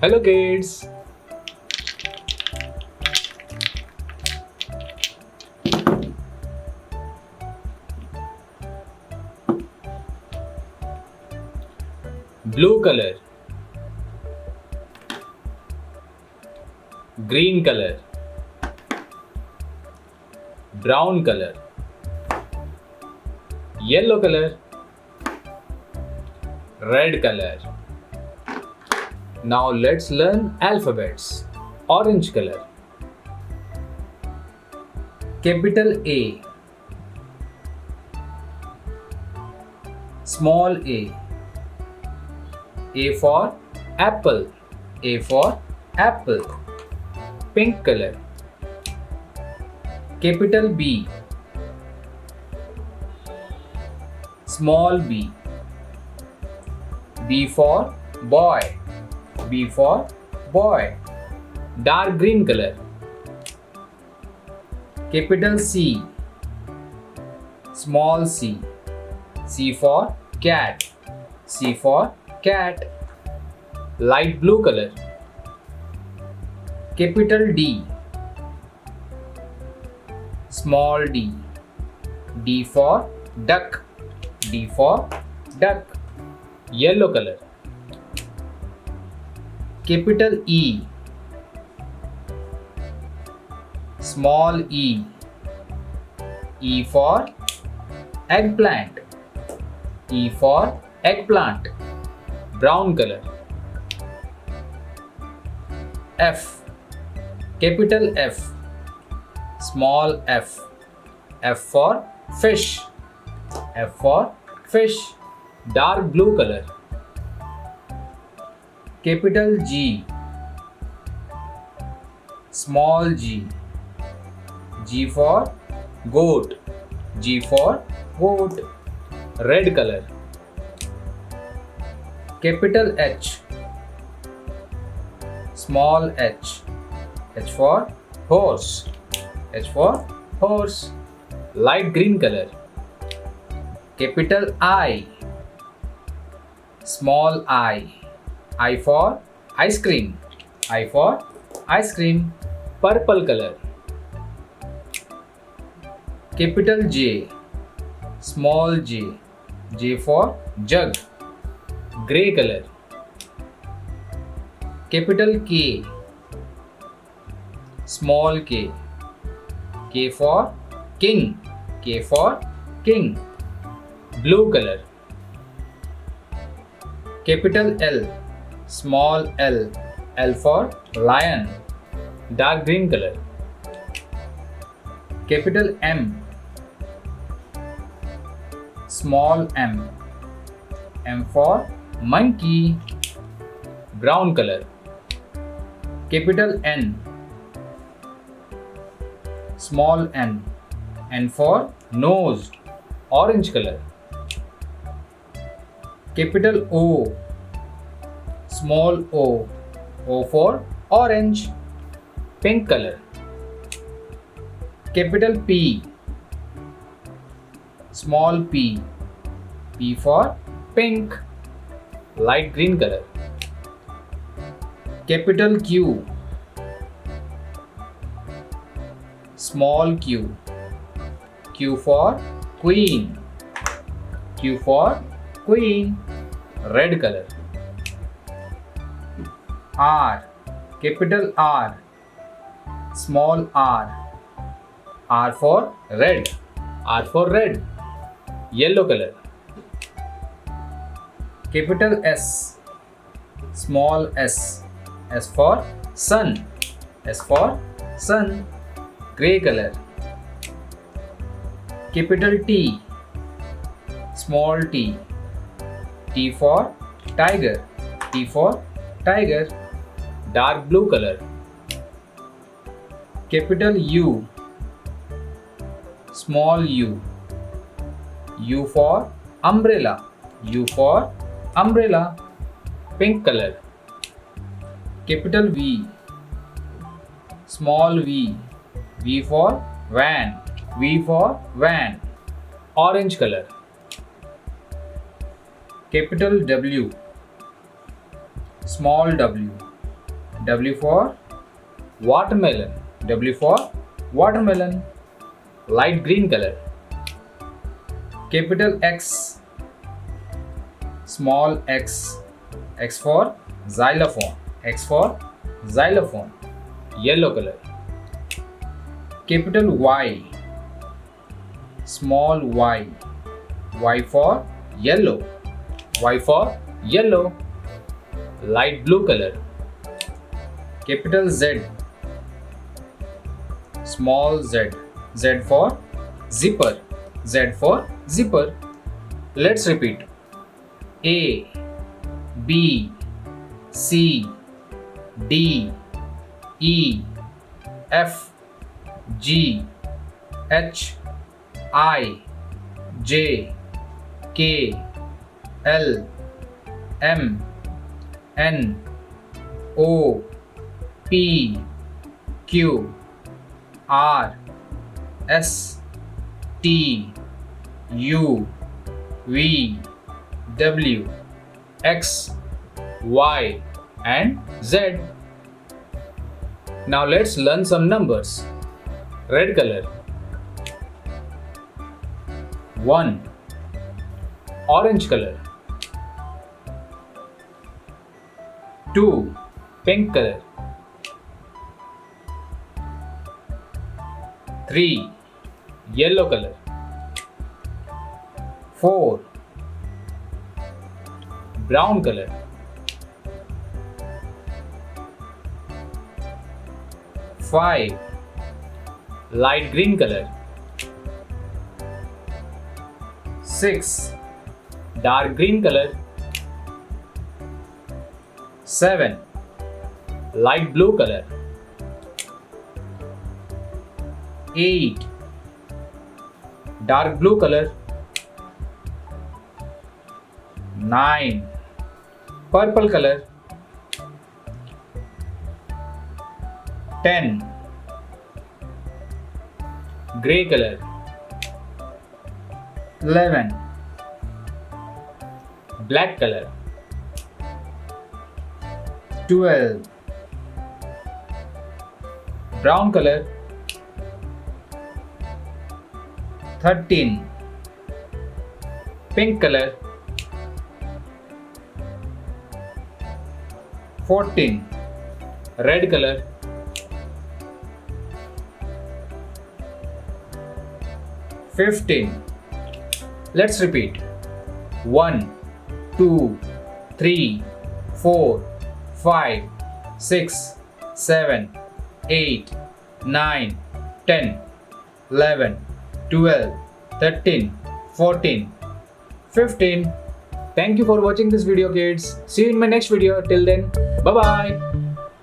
Hello kids. Blue color, green color, brown color, yellow color, red color. Now let's learn alphabets. Orange color. Capital A, small a. A for apple. A for apple. Pink color. Capital B, small b. B for boy. B for boy. Dark green color. Capital C, small c. C for cat. C for cat. Light blue color. Capital D, small d. D for duck. D for duck. Yellow color. Capital E, small e. E for eggplant. E for eggplant. Brown color. F, capital F, small f. F for fish. F for fish. Dark blue color. Capital G, small g. G for goat. G for goat. Red color. Capital H, small h. H for horse. H for horse. Light green color. Capital I, small I. I for ice cream. I for ice cream. Purple color. Capital J, small j. J for jug. Grey color. Capital K, small k. K for king. K for king. Blue color. Capital L, small l. L for lion. Dark green color. Capital M, small m. M for monkey. Brown color. Capital N, small n. N for nose. Orange color. Capital O, small o. O for orange. Pink color. Capital P, small p. P for pink. Light green color. Capital Q, small q. Q for queen. Q for queen. Red color. R, capital R, small r. R for red. R for red. Yellow color. Capital S, small s. S for sun. S for sun. Grey color. Capital T, small t. T for tiger. T for tiger. Dark blue color. Capital U, small u. U for umbrella. U for umbrella. Pink color. Capital V, small v. V for van. V for van. Orange color. Capital W, small w. W for watermelon. W for watermelon. Light green color. Capital X, small x. X for xylophone. X for xylophone. Yellow color. Capital Y, small y. Y for yellow. Y for yellow. Light blue color. Capital Z, small z. Z for zipper. Z for zipper. Let's repeat. A, B, C, D, E, F, G, H, I, J, K, L, M, N, O, P, Q, R, S, T, U, V, W, X, Y, and Z. Now let's learn some numbers. Red color. 1. Orange color. 2. Pink color. 3. Yellow color. 4. Brown color. 5. Light green color. 6. Dark green color. 7. Light blue color. 8. Dark blue color. 9. Purple color. 10. Grey color. 11. Black color. 12. Brown color. 13. Pink color. 14. Red color. 15. Let's repeat. 1, 2, 3, 4, 5, 6, 7, 8, 9, 10, 11, 12, 13, 14, 15. Thank you for watching this video, kids. See you in my next video. Till then, bye bye.